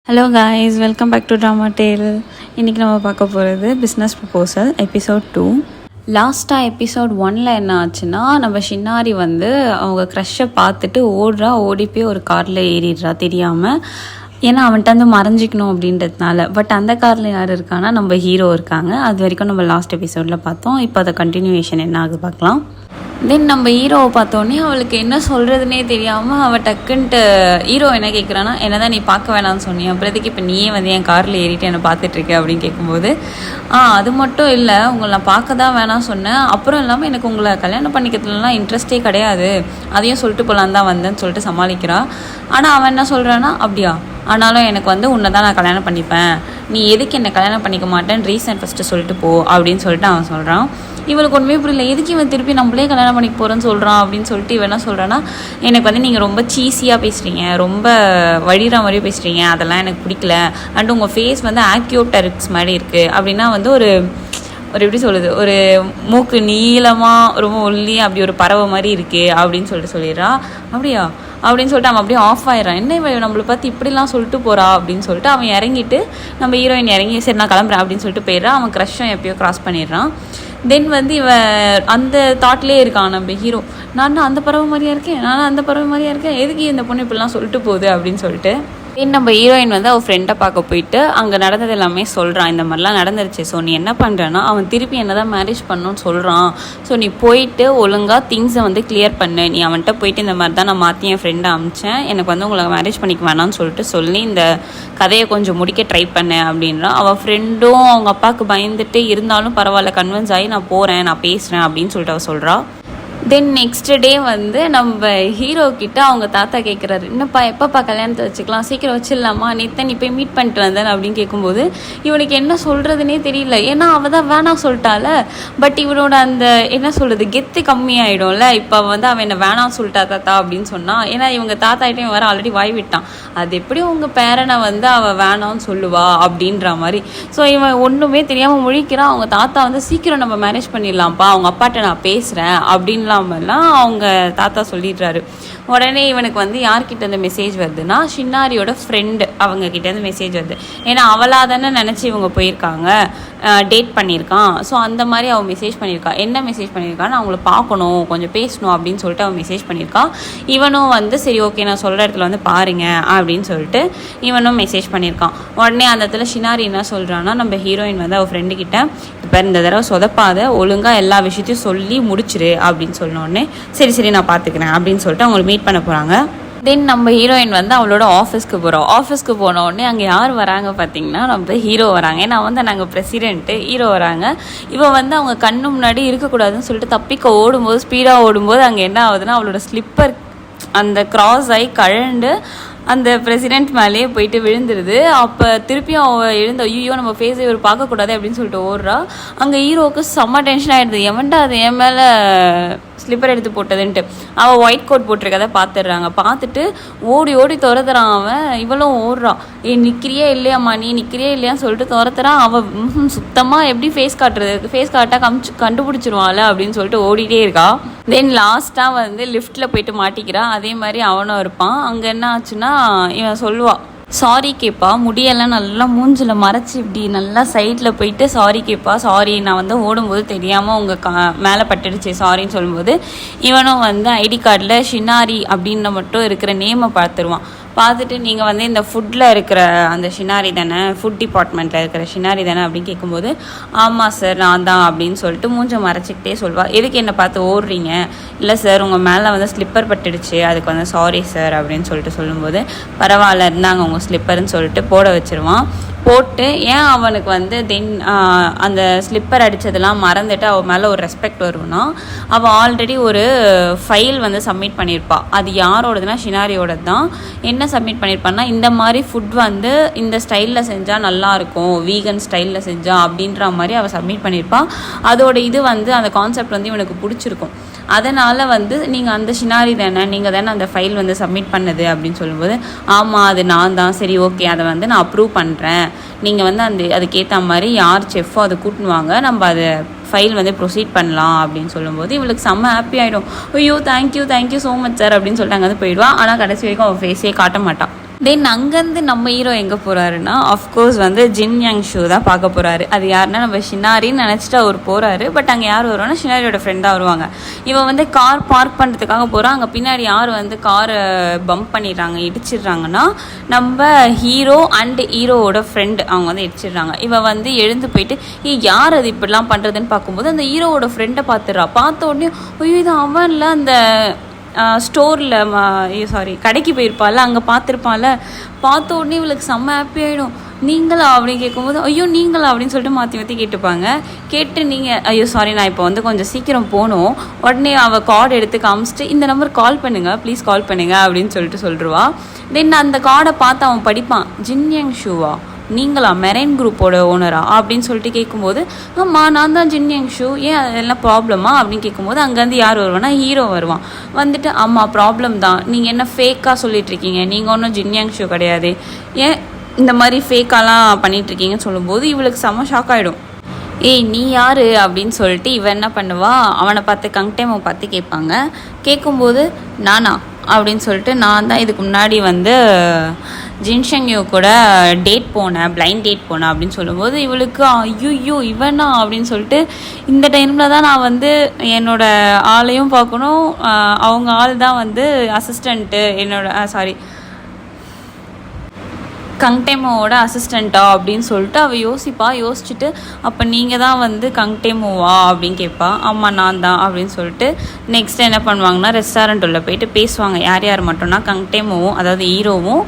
Hello guys, welcome back to drama tale. இன்றைக்கி நம்ம பார்க்க போகிறது பிஸ்னஸ் ப்ரொபோசல் எபிசோட் 2. லாஸ்ட்டாக எபிசோட் 1 என்ன ஆச்சுன்னா, நம்ம ஷின்னாரி வந்து அவங்க க்ரஷ்ஷை பார்த்துட்டு ஓடி போய் ஒரு காரில் ஏறிடுறா தெரியாமல். ஏன்னா அவன்கிட்ட வந்து மறைஞ்சிக்கணும் அப்படின்றதுனால. பட் அந்த காரில் யார் இருக்கான்னா நம்ம ஹீரோ இருக்காங்க. அது வரைக்கும் நம்ம லாஸ்ட் எபிசோடில் பார்த்தோம். இப்போ அதை கண்டினியூவேஷன் என்ன ஆகுது பார்க்கலாம். தென் நம்ம ஹீரோவை பார்த்தோன்னே அவளுக்கு என்ன சொல்கிறதுனே தெரியாமல் அவள் டக்குன்ட்டு ஹீரோ என்ன கேட்குறான்னா, என்ன தான் நீ பார்க்க வேணாம்னு சொன்னியா, அப்புறத்துக்கு இப்போ நீயே வந்து என் காரில் ஏறிட்டு என்னை பார்த்துட்ருக்க அப்படின்னு கேட்கும்போது, அது மட்டும் இல்லை, உங்களை நான் பார்க்க தான் வேணாம் சொன்னேன், அப்புறம் இல்லாமல் எனக்கு உங்களை கல்யாணம் பண்ணிக்கிறதுலாம் இன்ட்ரெஸ்டே கிடையாது, அதையும் சொல்லிட்டு போகலான் தான் வந்தேன்னு சொல்லிட்டு சமாளிக்கிறான். ஆனால் அவன் என்ன சொல்கிறான்னா, அப்படியா, ஆனாலும் எனக்கு வந்து உன்னை தான் நான் கல்யாணம் பண்ணிப்பேன், நீ எதுக்கு என்னை கல்யாணம் பண்ணிக்க மாட்டேன்னு ரீசன் ஃபஸ்ட்டு சொல்லிட்டு போ அப்படின்னு சொல்லிட்டு அவன் சொல்கிறான். இவளுக்கு ஒன்றுமே புரியல, எதுக்கு இவன் திருப்பி நம்மளே கல்யாணம் பண்ணிக்க போகிறேன்னு சொல்கிறான் அப்படின்னு சொல்லிட்டு இவன் என்ன சொல்கிறான்னா, எனக்கு வந்து நீங்கள் ரொம்ப சீஸியாக பேசுகிறீங்க, ரொம்ப வழிகிற மாதிரி பேசுகிறீங்க, அதெல்லாம் எனக்கு பிடிக்கல, அண்ட் உங்கள் ஃபேஸ் வந்து ஆக்யூட்டரிக்ஸ் மாதிரி இருக்குது அப்படின்னா வந்து ஒரு எப்படி சொல்லுது, ஒரு மூக்கு நீளமாக ரொம்ப ஒல்லியாக அப்படி ஒரு பறவை மாதிரி இருக்குது அப்படின்னு சொல்லிட்டு சொல்லிடுறா. அப்படியா அப்படின்னு சொல்லிட்டு அவன் அப்படியே ஆஃப் ஆயிடுறான். என்ன இவன் நம்மளை பார்த்து இப்படிலாம் சொல்லிட்டு போகிறா அப்படின்னு சொல்லிட்டு அவன் இறங்கிட்டு நம்ம ஹீரோயின் இறங்கி சரி நான் கிளம்புறேன் அப்படின்னு சொல்லிட்டு போயிடுறான். அவன் க்ரஷ்ஷும் எப்பயோ கிராஸ் பண்ணிடுறான். தென் வந்து இவன் அந்த தாட்லேயே இருக்கான் நம்ம ஹீரோ, நான் அந்த பறவை மாதிரியா இருக்கேன், நான் அந்த பறவை மாதிரியா இருக்கேன், எதுக்கு இந்த பொண்ணு இப்படிலாம் சொல்லிட்டு போகுது அப்படின்னு சொல்லிட்டு. தென் நம்ம ஹீரோயின் வந்து அவள் ஃப்ரெண்டை பார்க்க போயிட்டு அங்கே நடந்தது எல்லாமே சொல்கிறான். இந்த மாதிரிலாம் நடந்துருச்சு, ஸோ நீ என்ன பண்ணுறன்னா, அவன் திருப்பி என்ன தான் மேரேஜ் பண்ணணும்னு சொல்கிறான், ஸோ நீ போயிட்டு ஒழுங்காக திங்ஸை வந்து கிளியர் பண்ணு, நீ அவன்கிட்ட போயிட்டு இந்த மாதிரி தான் நான் மாற்றி என் ஃப்ரெண்டை அமிச்சேன், எனக்கு வந்து உங்களை மேரேஜ் பண்ணிக்க வேணாம்னு சொல்லிட்டு சொல்லி இந்த கதையை கொஞ்சம் முடிக்க ட்ரை பண்ணேன் அப்படின்றான். அவள் ஃப்ரெண்டும் அவங்க அப்பாவுக்கு பயந்துட்டு இருந்தாலும் பரவாயில்ல கன்வின்ஸ் ஆகி நான் போகிறேன், நான் பேசுகிறேன் அப்படின்னு சொல்லிட்டு அவள் சொல்கிறாள். தென் நெக்ஸ்ட் டே வந்து நம்ம ஹீரோ கிட்ட அவங்க தாத்தா கேட்குறாரு, என்னப்பா எப்பப்பா கல்யாணத்தை வச்சுக்கலாம், சீக்கிரம் வச்சிடலாமா, நேற்று நீ போய் மீட் பண்ணிட்டு வந்தேன் அப்படின்னு கேட்கும்போது இவனுக்கு என்ன சொல்கிறதுனே தெரியல. ஏன்னா அவள் தான் வேணாம் சொல்லிட்டால, பட் இவனோட அந்த என்ன சொல்கிறது கெத்து கம்மியாயிடும்ல. இப்போ வந்து அவன் என்ன வேணாம் சொல்லிட்டா தாத்தா அப்படின்னு சொன்னான். ஏன்னா இவங்க தாத்தாட்டையும் வேறு ஆல்ரெடி வாய் விட்டான், அது எப்படி உங்கள் பேரனை வந்து அவள் வேணாம்னு சொல்லுவா அப்படின்ற மாதிரி. ஸோ இவன் ஒன்றுமே தெரியாமல் முழிக்கிறான். அவங்க தாத்தா வந்து சீக்கிரம் நம்ம மேரேஜ் பண்ணிடலாம்ப்பா, அவங்க அப்பாட்ட நான் பேசுகிறேன் அப்படின்னு அவங்க தாத்தா சொல்லிடுறாரு. உடனே இவனுக்கு வந்து யார்கிட்ட இருந்து மெசேஜ் வருதுன்னா, ஷின்னாரியோட ஃப்ரெண்டு அவங்க கிட்டேருந்து மெசேஜ் வருது. ஏன்னா அவளாக தானே நினச்சி இவங்க போயிருக்காங்க, டேட் பண்ணியிருக்கான். ஸோ அந்த மாதிரி அவள் மெசேஜ் பண்ணியிருக்கா. என்ன மெசேஜ் பண்ணியிருக்கான்னு அவங்கள பார்க்கணும், கொஞ்சம் பேசணும் அப்படின்னு சொல்லிட்டு அவள் மெசேஜ் பண்ணியிருக்கா. இவனும் வந்து சரி ஓகே நான் சொல்கிற இடத்துல வந்து பாருங்க அப்படின்னு சொல்லிட்டு இவனும் மெசேஜ் பண்ணியிருக்கான். உடனே அந்த இடத்துல ஷின்னாரி என்ன சொல்கிறான்னா, நம்ம ஹீரோயின் வந்து அவள் ஃப்ரெண்டு கிட்ட இப்போ இந்த தடவை சொதப்பாத, ஒழுங்காக எல்லா விஷயத்தையும் சொல்லி முடிச்சிரு அப்படின்னு சொன்னோடனே சரி நான் பார்த்துக்கிறேன் அப்படின்னு சொல்லிட்டு அவங்க மீட் பண்ண போகிறாங்க. தென் நம்ம ஹீரோயின் வந்து அவளோட ஆஃபீஸ்க்கு போகிறோம். ஆஃபீஸ்க்கு போன உடனே அங்கே யார் வராங்க பார்த்தீங்கன்னா, நம்ம ஹீரோ வராங்க. ஏன்னா வந்து நாங்கள் பிரசிடென்ட்டு, ஹீரோ வராங்க. இவன் வந்து அவங்க கண்ணு முன்னாடி இருக்கக்கூடாதுன்னு சொல்லிட்டு தப்பிக்க ஓடும்போது, ஸ்பீடாக ஓடும்போது அங்கே என்ன ஆகுதுன்னா, அவளோட ஸ்லிப்பர் அந்த கிராஸ் ஆகி கழண்டு அந்த பிரசிடென்ட் மேலேயே போயிட்டு விழுந்துருது. அப்போ திருப்பியும் அவள் எழுந்த, ஐயோ நம்ம ஃபேஸை இவர் பார்க்கக்கூடாது அப்படின்னு சொல்லிட்டு ஓடுறா. அங்கே ஹீரோவுக்கு செம்ம டென்ஷன் ஆகிடுது, எவன்டா அது என் மேலே ஸ்லிப்பர் எடுத்து போட்டதுன்ட்டு. அவள் ஒயிட் கோட் போட்டிருக்கதை பார்த்துடுறாங்க. பார்த்துட்டு ஓடி துரத்துறான் அவன். இவளும் ஓடுறான், நிற்கிறியே இல்லையாம்மா, நீ நிற்கிறியே இல்லையான்னு சொல்லிட்டு துரத்துறான். அவள் சுத்தமாக எப்படி ஃபேஸ் காட்டுறது, ஃபேஸ் காட்டாக கண்டுபிடிச்சிருவான்ல அப்படின்னு சொல்லிட்டு ஓடிட்டே இருக்கா. தென் லாஸ்ட்டாக வந்து லிஃப்ட்டில் போயிட்டு மாட்டிக்கிறான். அதே மாதிரி அவனும் இருப்பான். அங்கே என்ன ஆச்சுன்னா, இவன் சொல்லுவாள், சாரி கேட்பா, முடியெல்லாம் நல்லா மூஞ்சில் மறைச்சி இப்படி நல்லா சைடில் போயிட்டு சாரி கேட்பா, சாரி நான் வந்து ஓடும்போது தெரியாமல் உங்கள் மேலே பட்டுடுச்சு சாரின்னு சொல்லும்போது இவனும் வந்து ஐடி கார்டில் ஷின்னாரி அப்படின்னு மட்டும் இருக்கிற நேமை பார்த்துருவான். பார்த்துட்டு நீங்கள் வந்து இந்த ஃபுட்டில் இருக்கிற அந்த ஷின்னாரி தானே, ஃபுட் டிபார்ட்மெண்ட்டில் இருக்கிற ஷின்னாரி தானே அப்படின்னு கேட்கும்போது, ஆமாம் சார் நான் தான் அப்படின்னு சொல்லிட்டு மூஞ்சை மறைச்சிக்கிட்டே சொல்வாள். எதுக்கு என்னை பார்த்து ஓடுறீங்க, இல்லை சார் உங்கள் மேலே வந்து ஸ்லிப்பர் பட்டுடுச்சு அதுக்கு வந்து சாரி சார் அப்படின்னு சொல்லிட்டு சொல்லும்போது, பரவாயில்ல இருந்தாங்க உங்கள் ஸ்லிப்பர்னு சொல்லிட்டு போட வச்சுருவான். போட்டு ஏன் அவனுக்கு வந்து தென் அந்த ஸ்லிப்பர் அடித்ததெல்லாம் மறந்துட்டு அவன் மேலே ஒரு ரெஸ்பெக்ட் வரும்னா, அவள் ஆல்ரெடி ஒரு ஃபைல் வந்து சப்மிட் பண்ணியிருப்பாள். அது யாரோடதுன்னா ஷின்னாரியோடது தான். என்ன சப்மிட் பண்ணியிருப்பான்னா, இந்த மாதிரி ஃபுட் வந்து இந்த ஸ்டைலில் செஞ்சால் நல்லாயிருக்கும், வீகன் ஸ்டைலில் செஞ்சால் அப்படின்ற மாதிரி அவள் சப்மிட் பண்ணியிருப்பாள். அதோட இது வந்து அந்த கான்செப்ட் வந்து இவனுக்கு பிடிச்சிருக்கும். அதனால் வந்து நீங்கள் அந்த ஷின்னாரி தானே, நீங்கள் தானே அந்த ஃபைல் வந்து சப்மிட் பண்ணது அப்படின்னு சொல்லும்போது, ஆமாம் அது நான் தான், சரி ஓகே அதை வந்து நான் அப்ரூவ் பண்ணுறேன், நீங்கள் வந்து அதுக்கேற்ற மாதிரி யார் செஃப்போ அதை கூட்டினுவாங்க, நம்ம அதை ஃபைல் வந்து ப்ரொசீட் பண்ணலாம் அப்படின்னு சொல்லும்போது இவளுக்கு செம்ம ஹாப்பி ஆகிடும். ஐயோ தேங்க்யூ ஸோ மச் சார் அப்படின்னு சொல்லிட்டு அங்கே வந்து போயிடுவான். ஆனால் கடைசி வரைக்கும் அவள் ஃபேஸே காட்ட மாட்டான். தென் அங்கேருந்து நம்ம ஹீரோ எங்கே போகிறாருன்னா அஃப்கோர்ஸ் வந்து ஜின் யங் ஷூ தான் பார்க்க போகிறாரு. அது யாருன்னா நம்ம ஷினாரின்னு நினச்சிட்டு அவர் போகிறாரு. பட் அங்கே யார் வருவாங்கன்னா ஷினாரியோட ஃப்ரெண்டாக வருவாங்க. இவன் வந்து கார் பார்க் பண்ணுறதுக்காக போகிறான். அங்கே பின்னாடி யார் வந்து காரை பம்ப் பண்ணிடுறாங்க, இடிச்சிடுறாங்கன்னா நம்ம ஹீரோ அண்ட் ஹீரோவோட ஃப்ரெண்டு அவங்க வந்து இடிச்சிடுறாங்க. இவன் வந்து எழுந்து போயிட்டு யார் அது இப்படிலாம் பண்ணுறதுன்னு பார்க்கும்போது அந்த ஹீரோவோட ஃப்ரெண்டை பார்த்துடுறா. பார்த்த உடனே ஐயோ இது அவன்ல அந்த ஸ்டோரில் கடைக்கு போயிருப்பாள், அங்கே பார்த்துருப்பாள். பார்த்த உடனே இவளுக்கு செம்ம ஹாப்பி ஆகிடும். நீங்களா அப்படின்னு கேட்கும்போது ஐயோ நீங்களா அப்படின்னு சொல்லிட்டு மாற்றி கேட்டுப்பாங்க. கேட்டு நீங்கள் ஐயோ சாரி நான் இப்போ வந்து கொஞ்சம் சீக்கிரம் போகணும். உடனே அவள் கார்டு எடுத்து காமிச்சிட்டு இந்த நம்பர் கால் பண்ணுங்கள் ப்ளீஸ் கால் பண்ணுங்கள் அப்படின்னு சொல்லிட்டு சொல்லிடுவா. தென் அந்த கார்டை பார்த்து அவன் படிப்பான். ஜின் யங் ஷூவா நீங்களா மெரைன் குரூப்போட ஓனரா அப்படின்னு சொல்லிட்டு கேட்கும்போது ஆமாம் நான் தான் ஜின் யங் ஷூ, ஏன் அதெல்லாம் ப்ராப்ளமா அப்படின்னு கேட்கும்போது அங்கேருந்து யார் வருவான்னா ஹீரோ வருவான். வந்துட்டு ஆமாம் ப்ராப்ளம் தான், நீங்கள் என்ன ஃபேக்காக சொல்லிகிட்ருக்கீங்க, நீங்கள் ஒன்றும் ஜின் யங் ஷூ கிடையாது, ஏன் இந்த மாதிரி ஃபேக்காலாம் பண்ணிகிட்ருக்கீங்கன்னு சொல்லும்போது இவளுக்கு செம்ம ஷாக் ஆகிடும். ஏய் நீ யார் அப்படின்னு சொல்லிட்டு இவன் என்ன பண்ணுவா, அவனை பார்த்து கங்டைமை பார்த்து கேட்பாங்க. கேட்கும்போது நானா அப்படின்னு சொல்லிட்டு நான் தான் இதுக்கு முன்னாடி வந்து ஜின்ஷங்யூ கூட டேட் போனேன், பிளைண்ட் டேட் போனேன் அப்படின்னு சொல்லும்போது இவளுக்கு ஐயோ இவனா அப்படின்னு சொல்லிட்டு இந்த டைமில் தான் நான் வந்து என்னோடய ஆளையும் பார்க்கணும், அவங்க ஆள் தான் வந்து அசிஸ்டண்ட்டு கங்டேமோவோட அசிஸ்டண்ட்டா அப்படின்னு சொல்லிட்டு அவள் யோசிச்சுட்டு அப்போ நீங்கள் தான் வந்து கங்டேமோவா அப்படின்னு கேட்பா. ஆமாம் நான் தான் அப்படின்னு சொல்லிட்டு நெக்ஸ்ட் என்ன பண்ணுவாங்கன்னா ரெஸ்டாரண்ட் உள்ள போயிட்டு பேசுவாங்க. யார் மட்டும்னா கங்டேமோவும் அதாவது ஹீரோவும்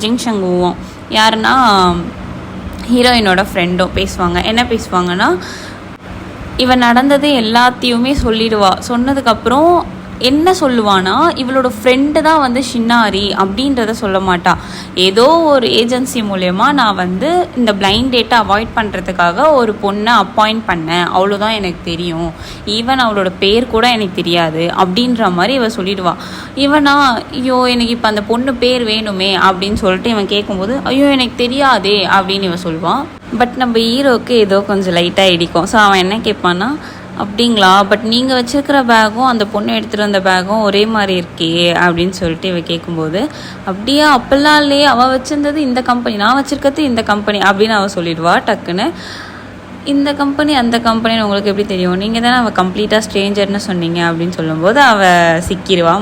ஜிங்ஷங்குவும் யாருன்னா ஹீரோயினோட ஃப்ரெண்டும் பேசுவாங்க. என்ன பேசுவாங்கன்னா இவன் நடந்தது எல்லாத்தையுமே சொல்லிடுவா. சொன்னதுக்கப்புறம் என்ன சொல்லுவானா இவளோட ஃப்ரெண்டு தான் வந்து ஷின்னாரி அப்படின்றத சொல்ல மாட்டா. ஏதோ ஒரு ஏஜென்சி மூலயமா நான் வந்து இந்த பிளைண்ட் டேட்டை அவாய்ட் பண்ணுறதுக்காக ஒரு பொண்ணை அப்பாயிண்ட் பண்ணேன், அவ்வளோதான் எனக்கு தெரியும், ஈவன் அவளோட பேர் கூட எனக்கு தெரியாது அப்படின்ற மாதிரி இவன் சொல்லிடுவா. இவனா ஐயோ எனக்கு இப்போ அந்த பொண்ணு பேர் வேணுமே அப்படின்னு சொல்லிட்டு இவன் கேட்கும்போது ஐயோ எனக்கு தெரியாதே அப்படின்னு இவன் சொல்லுவான். பட் நம்ம ஹீரோவுக்கு ஏதோ கொஞ்சம் லைட்டாக இடிக்கும். ஸோ அவன் என்ன கேட்பான்னா அப்படிங்களா, பட் நீங்கள் வச்சுருக்கிற பேகும் அந்த பொண்ணு எடுத்துகிட்டு வந்த பேகும் ஒரே மாதிரி இருக்கே அப்படின்னு சொல்லிட்டு இவ கேட்கும்போது அப்படியா அப்பெல்லாம் இல்லையே, அவள் வச்சுருந்தது இந்த கம்பெனி, நான் வச்சுருக்கிறது இந்த கம்பெனி அப்படின்னு அவள் சொல்லிடுவா. டக்குன்னு இந்த கம்பெனி அந்த கம்பெனின்னு உங்களுக்கு எப்படி தெரியும், நீங்கள் தானே அவள் கம்ப்ளீட்டாக ஸ்ட்ரேஞ்சர்னு சொன்னீங்க அப்படின்னு சொல்லும்போது அவள் சிக்கிடுவா,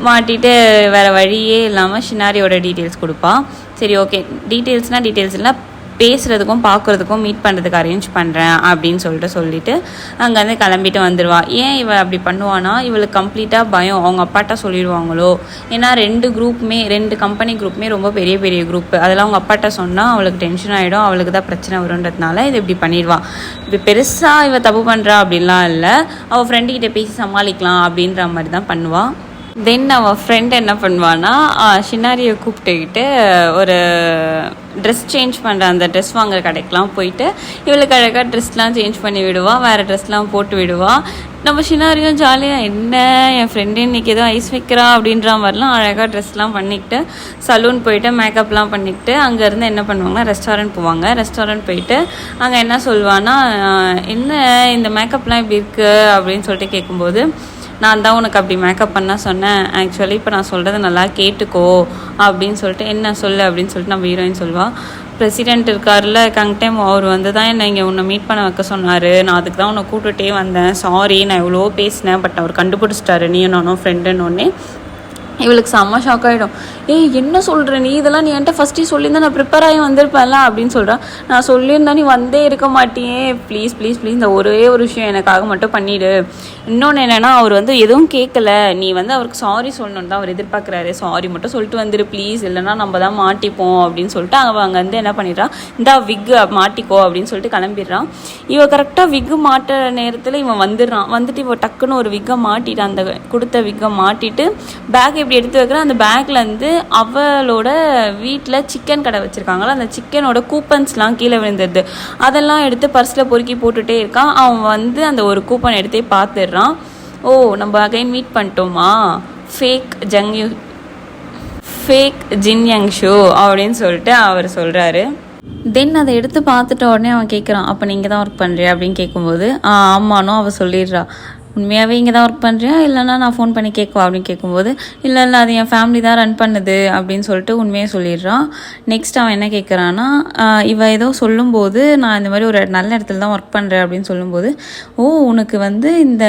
மாட்டிட்டு வேறு வழியே இல்லாமல் ஷினாரியோட டீட்டெயில்ஸ் கொடுப்பா. சரி ஓகே டீட்டெயில்ஸ் இல்லை பேசுகிறதுக்கும் பார்க்குறதுக்கும் மீட் பண்ணுறதுக்கு அரேஞ்ச் பண்ணுறேன் அப்படின்னு சொல்லிட்டு அங்கேருந்து கிளம்பிட்டு வந்துடுவா. ஏன் இவள் அப்படி பண்ணுவானா, இவளுக்கு கம்ப்ளீட்டாக பயம் அவங்க அப்பாட்ட சொல்லிடுவாங்களோ. ஏன்னா ரெண்டு கம்பெனி குரூப்புமே ரொம்ப பெரிய பெரிய குரூப்பு, அதெல்லாம் அவங்க அப்பாட்ட சொன்னால் அவளுக்கு டென்ஷன் ஆகிடும், அவளுக்கு தான் பிரச்சனை வருன்றதுனால இது இப்படி பண்ணிடுவான். இப்படி பெருசாக இவள் தப்பு பண்ணுறா அப்படின்லாம் இல்லை, அவள் ஃப்ரெண்டுக்கிட்ட பேசி சமாளிக்கலாம் அப்படின்ற மாதிரி தான் பண்ணுவாள். தென் அவள் ஃப்ரெண்ட் என்ன பண்ணுவான்னா ஷினாரியை கூப்பிட்டுக்கிட்டு ஒரு ட்ரெஸ் சேஞ்ச் பண்ணுற அந்த ட்ரெஸ் வாங்குற கடைக்கெலாம் போயிட்டு இவளுக்கு அழகாக ட்ரெஸ்லாம் சேஞ்ச் பண்ணி விடுவாள், வேறு ட்ரெஸ்லாம் போட்டு விடுவாள். நம்ம ஷினாரியும் ஜாலியாக என்ன என் ஃப்ரெண்டு இன்றைக்கி ஏதோ ஐஸ் வைக்கிறா அப்படின்ற மாதிரிலாம் அழகாக ட்ரெஸ்லாம் பண்ணிக்கிட்டு சலூன் போயிட்டு மேக்கப்லாம் பண்ணிக்கிட்டு அங்கேருந்து என்ன பண்ணுவாங்கன்னா ரெஸ்டாரண்ட் போவாங்க. ரெஸ்டாரண்ட் போயிட்டு அங்கே என்ன சொல்லுவான்னா என்ன இந்த மேக்கப்லாம் இப்படி இருக்குது அப்படின்னு சொல்லிட்டு கேட்கும்போது நான் தான் உனக்கு அப்படி மேக்கப் பண்ணால் சொன்னேன், ஆக்சுவலி இப்போ நான் சொல்கிறத நல்லா கேட்டுக்கோ அப்படின்னு சொல்லிட்டு என்ன சொல்லு அப்படின்னு சொல்லிட்டு நம்ம ஹீரோயின் சொல்லுவாள். பிரசிடெண்ட் இருக்கார்ல கங்டைம், அவர் வந்து தான் என்னை இங்கே உன்னை மீட் பண்ண வைக்க சொன்னார், நான் அதுக்கு தான் உன்னை கூப்பிட்டுட்டே வந்தேன், சாரி நான் எவ்வளோ பேசினேன், பட் அவர் கண்டுபிடிச்சிட்டாரு நீயும் நானும் ஃப்ரெண்டுன்னு ஒன்னே. இவளுக்கு செம்ம ஷாக் ஆகிடும். என்ன சொல்கிற நீ, இதெல்லாம் நீ என்கிட்ட ஃபஸ்ட்டே சொல்லியிருந்தா நான் ப்ரிப்பேர் ஆகி வந்திருப்பேன்ல அப்படின்னு சொல்கிறேன். நான் சொல்லியிருந்தா நீ வந்தே இருக்க மாட்டியே, ப்ளீஸ் இந்த ஒரே ஒரு விஷயம் எனக்காக மட்டும் பண்ணிவிடு. இன்னொன்று என்னென்னா அவர் வந்து எதுவும் கேட்கல, நீ வந்து அவருக்கு சாரி சொல்லணுன்னு தான் அவர் எதிர்பார்க்குறாரு, சாரி மட்டும் சொல்லிட்டு வந்துடு ப்ளீஸ், இல்லைனா நம்ம தான் மாட்டிப்போம் அப்படின்னு சொல்லிட்டு அங்கே வந்து என்ன பண்ணிடுறான், இந்த விக்கு மாட்டிக்கோ அப்படின்னு சொல்லிட்டு கிளம்பிடுறான். இவன் கரெக்டாக விக்கு மாட்டுற நேரத்தில் இவன் வந்துட்டு இவன் டக்குன்னு ஒரு விக்கை மாட்டிட்டு அந்த கொடுத்த விக்கை மாட்டிட்டு பேக் இப்படி எடுத்து வைக்கிறான். அந்த பேக்லேருந்து அவளோட வீட்டில் சிக்கன் கடை வச்சுருக்காங்களா, அந்த சிக்கனோட கூப்பன்ஸ்லாம் கீழே விழுந்துருது. அதெல்லாம் எடுத்து பர்ஸில் பொறுக்கி போட்டுகிட்டே இருக்கான். அவன் வந்து அந்த ஒரு கூப்பன் எடுத்தே பார்த்துடுறான். ஓ நம்ம அகைன் மீட் பண்ணிட்டோமா, ஃபேக் ஜின் யங் ஷூ அப்படின்னு சொல்லிட்டு அவர் சொல்கிறாரு. தென் அதை எடுத்து பார்த்துட்ட உடனே அவன் கேட்குறான், அப்போ நீங்கள் தான் ஒர்க் பண்ணுறியா அப்படின்னு கேட்கும்போது ஆமானும் அவள் சொல்லிடுறா. உண்மையாகவே இங்கே தான் ஒர்க் பண்ணுறியா இல்லைனா நான் ஃபோன் பண்ணி கேட்குவா அப்படின்னு கேட்கும்போது இல்லை அது என் ஃபேமிலி தான் ரன் பண்ணுது அப்படின்னு சொல்லிட்டு உண்மையாக சொல்லிடுறான். நெக்ஸ்ட் அவன் என்ன கேட்குறான்னா, இவ ஏதோ சொல்லும்போது நான் இந்த மாதிரி ஒரு நல்ல இடத்துல தான் ஒர்க் பண்ணுறேன் அப்படின்னு சொல்லும்போது, உனக்கு வந்து இந்த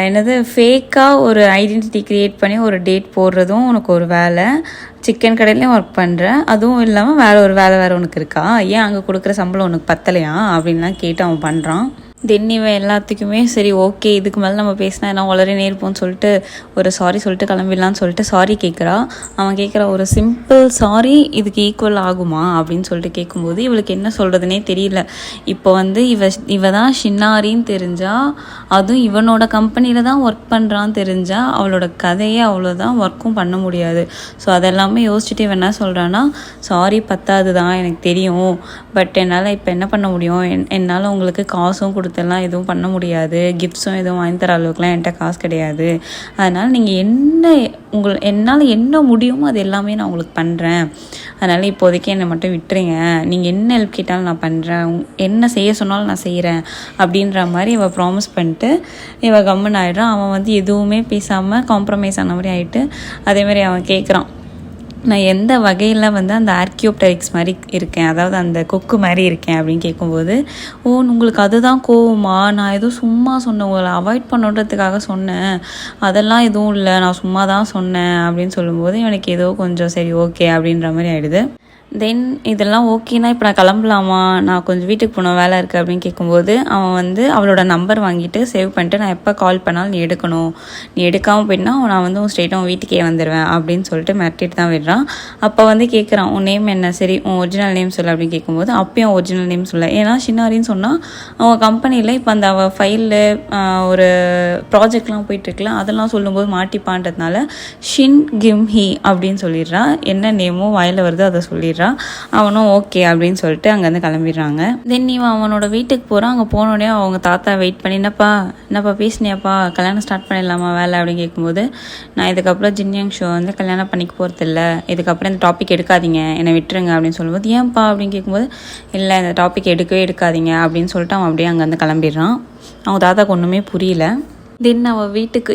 என்னது ஃபேக்காக ஒரு ஐடென்டிட்டி க்ரியேட் பண்ணி ஒரு டேட் போடுறதும் உனக்கு ஒரு வேலை, சிக்கன் கடையிலையும் ஒர்க் பண்ணுறேன், அதுவும் இல்லாமல் வேறு வேறு உனக்கு இருக்கா, ஏன் அங்கே கொடுக்குற சம்பளம் உனக்கு பத்தலையா அப்படின்லாம் கேட்டு அவன் பண்ணுறான். தென் இவன் எல்லாத்துக்குமே சரி ஓகே இதுக்கு மேலே நம்ம பேசினா என்ன வளரே இருப்போம்னு சொல்லிட்டு ஒரு சாரி சொல்லிட்டு கிளம்பிடலான்னு சொல்லிட்டு சாரி கேட்குறா. அவன் கேட்குறா, ஒரு சிம்பிள் சாரி இதுக்கு ஈக்குவல் ஆகுமா அப்படின்னு சொல்லிட்டு கேட்கும்போது இவளுக்கு என்ன சொல்கிறதுனே தெரியல. இப்போ வந்து இவ தான் ஷின்னாரின்னு தெரிஞ்சால், அதுவும் இவனோட கம்பெனியில் தான் ஒர்க் பண்ணுறான்னு தெரிஞ்சால் அவளோட கதையே அவ்வளோதான், ஒர்க்கும் பண்ண முடியாது. ஸோ அதெல்லாமே யோசிச்சுட்டு இவன் என்ன சொல்கிறான்னா, சாரி பத்தாது தான் எனக்கு தெரியும், பட் என்னால் இப்போ என்ன பண்ண முடியும், என்னால் உங்களுக்கு காசும் கொடுத்தெல்லாம் எதுவும் பண்ண முடியாது, கிஃப்ட்ஸும் எதுவும் வாங்கி தர அளவுக்குலாம் என்கிட்ட காசு கிடையாது, அதனால் நீங்கள் என்னால் என்ன முடியுமோ அது எல்லாமே நான் உங்களுக்கு பண்ணுறேன், அதனால் இப்போதைக்கு என்னை மட்டும் விட்டுருங்க, நீங்கள் என்ன ஹெல்ப் கேட்டாலும் நான் பண்ணுறேன், என்ன செய்ய சொன்னாலும் நான் செய்கிறேன் அப்படின்ற மாதிரி இவள் ப்ராமிஸ் பண்ணிட்டு இவள் கம்முன்னு ஆகிடுறான். அவன் வந்து எதுவுமே பேசாமல் காம்ப்ரமைஸ் ஆன மாதிரி ஆகிட்டு அதேமாதிரி அவன் கேட்குறான், நான் எந்த வகையில் வந்து அந்த ஆர்கியோப்டெரிக்ஸ் மாதிரி இருக்கேன், அதாவது அந்த கொக்கு மாதிரி இருக்கேன் அப்படின்னு கேட்கும்போது, உங்களுக்கு அதுதான் கோவமா, நான் எதுவும் சும்மா சொன்னேன், உங்களை அவாய்ட் பண்ணுறதுக்காக சொன்னேன், அதெல்லாம் எதுவும் இல்லை, நான் சும்மா தான் சொன்னேன் அப்படின்னு சொல்லும்போது இவனுக்கு ஏதோ கொஞ்சம் சரி ஓகே அப்படின்ற மாதிரி ஆகிடுது. தென் இதெல்லாம் ஓகேனா இப்போ நான் கிளம்பலாமா, நான் கொஞ்சம் வீட்டுக்கு போன வேலை இருக்குது அப்படின்னு கேட்கும்போது அவன் வந்து அவளோட நம்பர் வாங்கிட்டு சேவ் பண்ணிட்டு, நான் எப்போ கால் பண்ணாலும் நீ எடுக்கணும், நீ எடுக்காமல் போயிட்டா நான் வந்து ஸ்ட்ரெயிட்டாக உன் வீட்டுக்கே வந்துடுவேன் அப்படின்னு சொல்லிட்டு மிரட்டிட்டு தான் விடுறான். அப்போ வந்து கேட்குறான், உன் நேம் என்ன, சரி உன் ஒரிஜினல் நேம் சொல்லு அப்படின்னு கேட்கும்போது அப்பயும் ஒரிஜினல் நேம் சொல்ல, ஏன்னா ஷின்னாரின்னு சொன்னால் அவங்க கம்பெனியில் இப்போ அந்த அவள் ஃபைலில் ஒரு ப்ராஜெக்ட்லாம் போயிட்டுருக்கலாம், அதெல்லாம் சொல்லும்போது மாட்டிப்பான்றதுனால ஷின் கிம்ஹி அப்படின்னு சொல்லிடுறான். என்ன நேமோ வாயில் வருதோ அதை சொல்லிடுறான். அவனும் ஓகே அப்படின்னு சொல்லிட்டு அங்கேருந்து கிளம்பிடுறாங்க. தென் இவன் அவனோட வீட்டுக்கு போகிறான். அங்கே போனோடனே அவங்க தாத்தா வெயிட் பண்ணி, என்னப்பா பேசினியாப்பா, கல்யாணம் ஸ்டார்ட் பண்ணிடலாமா வேலை அப்படின்னு கேட்கும்போது, நான் இதுக்கப்புறம் ஜின்யாங் ஷோ வந்து கல்யாணம் பண்ணிக்க போகிறதில்ல, இதுக்கப்புறம் இந்த டாபிக் எடுக்காதீங்க, என்னை விட்டுருங்க அப்படின்னு சொல்லும்போது, ஏன்ப்பா அப்படின்னு கேட்கும்போது, இல்லை இந்த டாபிக் எடுக்காதீங்க அப்படின்னு சொல்லிட்டு அவன் அப்படியே அங்கேருந்து கிளம்பிடுறான். அவங்க தாத்தாக்கு ஒன்றுமே புரியல. தென்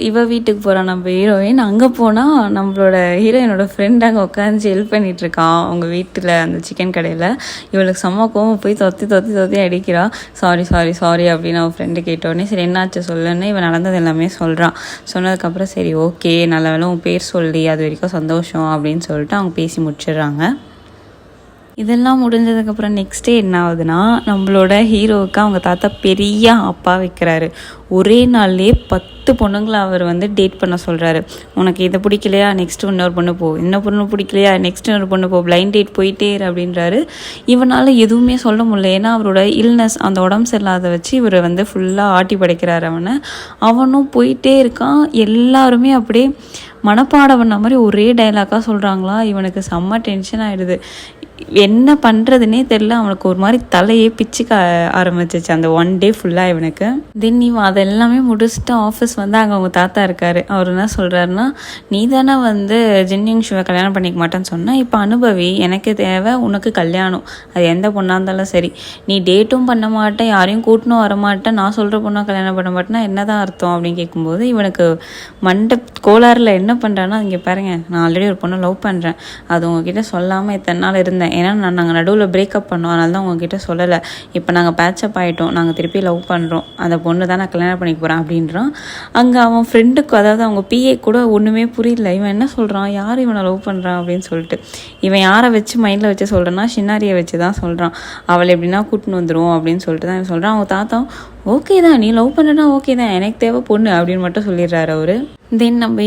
இவ வீட்டுக்கு போகிறான் நம்ம ஹீரோயின். அங்கே போனால் நம்மளோட ஹீரோயினோட ஃப்ரெண்ட் அங்கே உட்காந்து ஹெல்ப் பண்ணிகிட்ருக்கான் அவங்க வீட்டில் அந்த சிக்கன் கடையில். இவளுக்கு செம்ம கோவம் போய் தொத்தி அடிக்கிறா. சாரி அப்படின்னு அவன் ஃப்ரெண்டு கேட்டோடனே சரி என்னாச்சு சொல்லுன்னு இவன் நடந்தது எல்லாமே சொல்கிறான். சொன்னதுக்கப்புறம் சரி ஓகே நல்ல வேலை உன் பேர் சொல்லி அது வரைக்கும் சந்தோஷம் அப்படின்னு சொல்லிட்டு அவங்க பேசி முடிச்சிடுறாங்க. இதெல்லாம் முடிஞ்சதுக்கப்புறம் நெக்ஸ்ட் டே என்ன ஆகுதுன்னா, நம்மளோட ஹீரோவுக்கு அவங்க தாத்தா பெரிய அப்பா வைக்கிறாரு. ஒரே நாள்லேயே 10 பொண்ணுங்களை அவர் வந்து டேட் பண்ண சொல்கிறாரு. உனக்கு இதை பிடிக்கலையா, நெக்ஸ்ட் இன்னொரு பொண்ணு போ, இன்னொரு பொண்ணு பிடிக்கலையா, நெக்ஸ்ட் இன்னொரு பொண்ணு போ, பிளைண்ட் டேட் போயிட்டே அப்படின்றாரு. இவனால் எதுவுமே சொல்ல முடியல, ஏன்னா அவரோட இல்னஸ் அந்த உடம்பு சரியில்லாத வச்சு இவர் வந்து ஃபுல்லாக ஆட்டி படைக்கிறார். அவனும் போயிட்டே இருக்கான். எல்லாருமே அப்படியே மனப்பாடம் பண்ண மாதிரி ஒரே டைலாக்காக சொல்கிறாங்களா. இவனுக்கு செம்ம டென்ஷன் ஆகிடுது. என்ன பண்ணுறதுனே தெரில. அவனுக்கு ஒரு மாதிரி தலையே பிச்சுக்க ஆரம்பிச்சிச்சு அந்த ஒன் டே ஃபுல்லாக இவனுக்கு. தென் இவன் அதெல்லாமே முடிச்சுட்டு ஆஃபீஸ் வந்து அங்கே அவங்க தாத்தா இருக்கார். அவர் என்ன சொல்கிறாருன்னா, நீ தானே வந்து ஜின்யாங் ஷுவை கல்யாணம் பண்ணிக்க மாட்டேன்னு சொன்னால், இப்போ அனுபவி, எனக்கு தேவை உனக்கு கல்யாணம், அது எந்த பொண்ணாக இருந்தாலும் சரி, நீ டேட்டும் பண்ண மாட்டேன், யாரையும் கூட்டணும் வரமாட்டேன், நான் சொல்கிற பொண்ணாக கல்யாணம் பண்ண மாட்டேன்னா என்னதான் அர்த்தம் அப்படின்னு கேட்கும்போது இவனுக்கு மண்டை கோளாறில் என்ன பண்ணுறான்னா, இங்கே பாருங்க, நான் ஆல்ரெடி ஒரு பொண்ணை லவ் பண்ணுறேன், அது உங்ககிட்ட சொல்லாமல் இத்தனை நாள் இருந்தேன், ஏன்னா நாங்கள் நடுவில் பிரேக்கப் பண்ணோம், அதனால தான் உங்ககிட்ட சொல்லலை, இப்போ நாங்கள் பேட்சப் ஆகிட்டோம், நாங்கள் திருப்பி லவ் பண்ணுறோம், அந்த பொண்ணு தான் நான் கல்யாணம் பண்ணிக்க போகிறேன் அப்படின்றான். அங்கே அவன் ஃப்ரெண்டுக்கு, அதாவது அவங்க பிஏ கூட ஒன்றுமே புரியல, இவன் என்ன சொல்கிறான், யார் இவனை லவ் பண்ணுறான் அப்படின்னு சொல்லிட்டு. இவன் யாரை வச்சு மைண்டில் வச்சு சொல்கிறேன்னா, ஷின்னாரியை வச்சு தான் சொல்கிறான். அவளை எப்படின்னா கூட்டின்னு வந்துடும் அப்படின்னு சொல்லிட்டு தான் இவன் சொல்கிறான். அவங்க தாத்தா ஓகே தான், நீ லவ் பண்ணுறனா ஓகே தான், எனக்கு தேவை பொண்ணு அப்படின்னு மட்டும் சொல்லிடுறாரு அவர். தென் நம்ம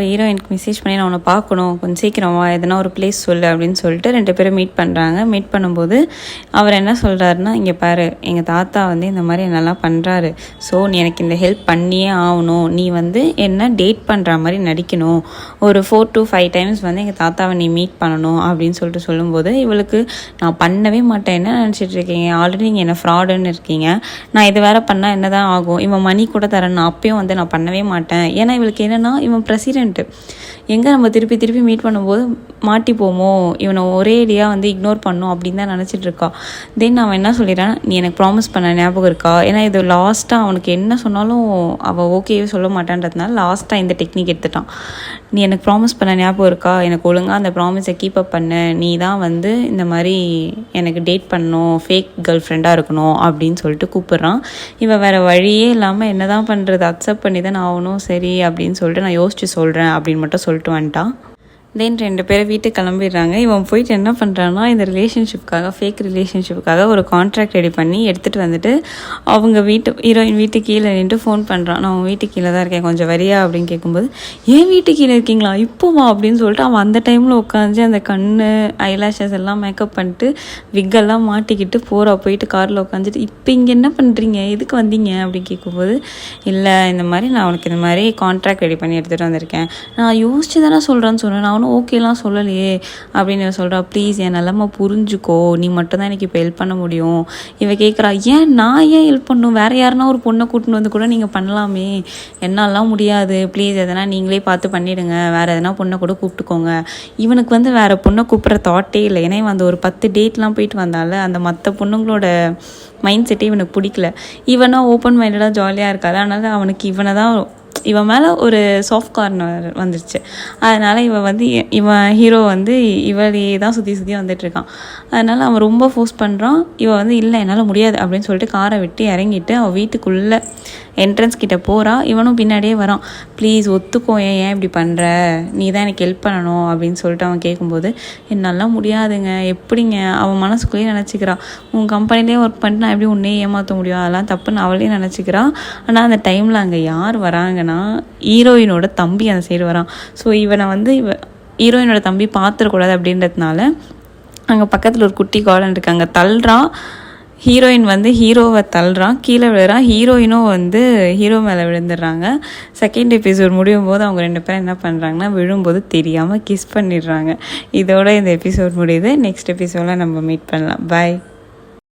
ஹீரோயினுக்கு மெசேஜ் பண்ணி, நான் உன்னை பார்க்கணும், கொஞ்சம் சீக்கிரம் வா, எதனா ஒரு பிளேஸ் சொல்லு அப்படின்னு சொல்லிட்டு 2 பேரும் மீட் பண்ணுறாங்க. மீட் பண்ணும்போது அவர் என்ன சொல்கிறாருன்னா, இங்கே பாரு, எங்கள் தாத்தா வந்து இந்த மாதிரி என்னெல்லாம் பண்ணுறாரு, ஸோ நீ எனக்கு இந்த ஹெல்ப் பண்ணியே ஆகணும், நீ வந்து என்ன டேட் பண்ணுற மாதிரி நடிக்கணும், ஒரு 4 to 5 டைம்ஸ் வந்து எங்கள் தாத்தாவை நீ மீட் பண்ணணும் அப்படின்னு சொல்லிட்டு சொல்லும்போது இவளுக்கு, நான் பண்ணவே மாட்டேன், என்ன நினச்சிட்டு இருக்கீங்க, ஆல்ரெடி நீங்கள் என்ன ஃப்ராடுன்னு இருக்கீங்க, நான் இது வேறு பண்ணால் என்ன தான் ஆகும், இவன் மணி கூட தரேன், அப்பயும் வந்து நான் பண்ணவே மாட்டேன், ஏன்னா இவளுக்கு என்னென்னா இவன் பிரசிடென்ட்டு எங்கே நம்ம திருப்பி மீட் பண்ணும்போது மாட்டிப்போமோ, இவனை ஒரேடியாக வந்து இக்னோர் பண்ணோம் அப்படின்னு தான் நினச்சிட்டு இருக்கா. தென் அவன் என்ன சொல்லிடுறான், நீ எனக்கு ப்ராமிஸ் பண்ண ஞாபகம் இருக்கா? ஏன்னா இது லாஸ்ட்டாக அவனுக்கு என்ன சொன்னாலும் அவள் ஓகேவே சொல்ல மாட்டான்றதுனால லாஸ்ட்டாக இந்த டெக்னிக் எடுத்துட்டான். நீ எனக்கு ப்ராமிஸ் பண்ண ஞாபகம் இருக்கா? எனக்கு ஒழுங்காக அந்த ப்ராமிஸை கீப் அப் பண்ண, நீ தான் வந்து இந்த மாதிரி எனக்கு டேட் பண்ணணும், ஃபேக் கேர்ள் ஃப்ரெண்டாக இருக்கணும் அப்படின்னு சொல்லிட்டு கூப்பிட்றான். இவன் வேறு வழியே இல்லாமல் என்ன தான் பண்ணுறது, அக்செப்ட் பண்ணி தான் நான் ஆகணும், சரி அப்படின்னு சொல்லிட்டு நான் யோசிச்சு சொல்கிறேன் அப்படின்னு மட்டும் சொல்லிட்டு வந்துட்டான். தென் 2 பேரும் வீட்டுக்கு கிளம்பிடுறாங்க. இவன் போயிட்டு என்ன பண்ணுறான்னா, இந்த ரிலேஷன்ஷிப்காக ஃபேக் ரிலேஷன்ஷிப்புக்காக ஒரு கான்ட்ராக்ட் ரெடி பண்ணி எடுத்துகிட்டு வந்துட்டு அவங்க ஹீரோயின் வீட்டுக்கு கீழே நின்று ஃபோன் பண்ணுறான். நான் உன் வீட்டுக்கு கீழே தான் இருக்கேன், கொஞ்சம் வரியா அப்படின்னு கேட்கும்போது, ஏன் வீட்டுக்கு கீழே இருக்கீங்களா இப்போவா அப்படின்னு சொல்லிட்டு அவன் அந்த டைமில் உட்காந்து அந்த கண் ஐலாஷஸ் எல்லாம் மேக்கப் பண்ணிட்டு விக்கெல்லாம் மாட்டிக்கிட்டு போயிட்டு காரில் உட்காந்துட்டு, இப்போ இங்கே என்ன பண்ணுறீங்க, எதுக்கு வந்தீங்க அப்படின்னு கேட்கும்போது, இல்லை இந்த மாதிரி நான் உனக்கு இந்த மாதிரி கான்ட்ராக்ட் ரெடி பண்ணி எடுத்துகிட்டு வந்திருக்கேன், நான் யோசிச்சு தானே சொல்கிறேன்னு சொன்னேன், நான் ஓகேலாம் சொல்லலையே அப்படின்னு சொல்கிறா. ப்ளீஸ் என் நிலமை புரிஞ்சுக்கோ, நீ மட்டும்தான் எனக்கு இப்போ ஹெல்ப் பண்ண முடியும். இவ கேட்குறா, நான் ஏன் ஹெல்ப் பண்ணணும், வேறு யாருன்னா ஒரு பொண்ணை கூட்டின்னு வந்து கூட நீங்கள் பண்ணலாமே, என்னாலாம் முடியாது, ப்ளீஸ் எதனா நீங்களே பார்த்து பண்ணிவிடுங்க, வேறு எதனா பொண்ணை கூட கூப்பிட்டுக்கோங்க. இவனுக்கு வந்து வேறு பொண்ணை கூப்பிட்ற தாட்டே இல்லை. ஏன்னா இவன் அந்த ஒரு 10 டேட்லாம் போயிட்டு வந்தால அந்த மற்ற பொண்ணுங்களோட மைண்ட் செட்டே இவனுக்கு பிடிக்கல. இவனா ஓப்பன் மைண்டடாக ஜாலியாக இருக்காது. அதனால் அவனுக்கு இவனை தான், இவன் மேலே ஒரு சாஃப்ட் கார்னர் வந்துருச்சு. அதனால் இவன் ஹீரோ வந்து இவளையே தான் சுற்றி வந்துட்டுருக்கான். அதனால் அவன் ரொம்ப ஃபோர்ஸ் பண்ணுறான். இவன் வந்து இல்லை என்னால் முடியாது அப்படின்னு சொல்லிட்டு காரை விட்டு இறங்கிட்டு அவள் வீட்டுக்குள்ளே என்ட்ரன்ஸ் கிட்டே போகிறா. இவனும் பின்னாடியே வரான். ப்ளீஸ் ஒத்துக்கோ, ஏன் இப்படி பண்ணுற, நீ தான் எனக்கு ஹெல்ப் பண்ணணும் அப்படின்னு சொல்லிட்டு அவன் கேட்கும்போது, என்னாலாம் முடியாதுங்க, எப்படிங்க, அவன் மனசுக்குள்ளேயே நினச்சிக்கிறான், உன் கம்பெனிலே ஒர்க் பண்ணிட்டு நான் எப்படி உன்னே ஏமாற்ற முடியும், அதெல்லாம் தப்புன்னு அவளே நினச்சிக்கிறான். ஆனால் அந்த டைமில் அங்கே யார் வராங்கன்னா, ஹீரோயினோட தம்பி அந்த சைடு வரான். ஸோ இவனை வந்து ஹீரோயினோட தம்பி பார்த்துடக்கூடாது அப்படின்றதுனால அங்கே பக்கத்தில் ஒரு குட்டி கார்டன் இருக்குது, அங்கே தள்ளுறான். ஹீரோயின் வந்து ஹீரோவை தள்ளுறான், கீழே விழுறான். ஹீரோயினும் வந்து ஹீரோ மேலே விழுந்துடுறாங்க. செகண்ட் எபிசோட் முடியும் போது அவங்க 2 பேரும் என்ன பண்ணுறாங்கன்னா, விழும்போது தெரியாமல் கிஸ் பண்ணிடுறாங்க. இதோட இந்த எபிசோட் முடியுது. நெக்ஸ்ட் எபிசோடில் நம்ம மீட் பண்ணலாம். பாய்.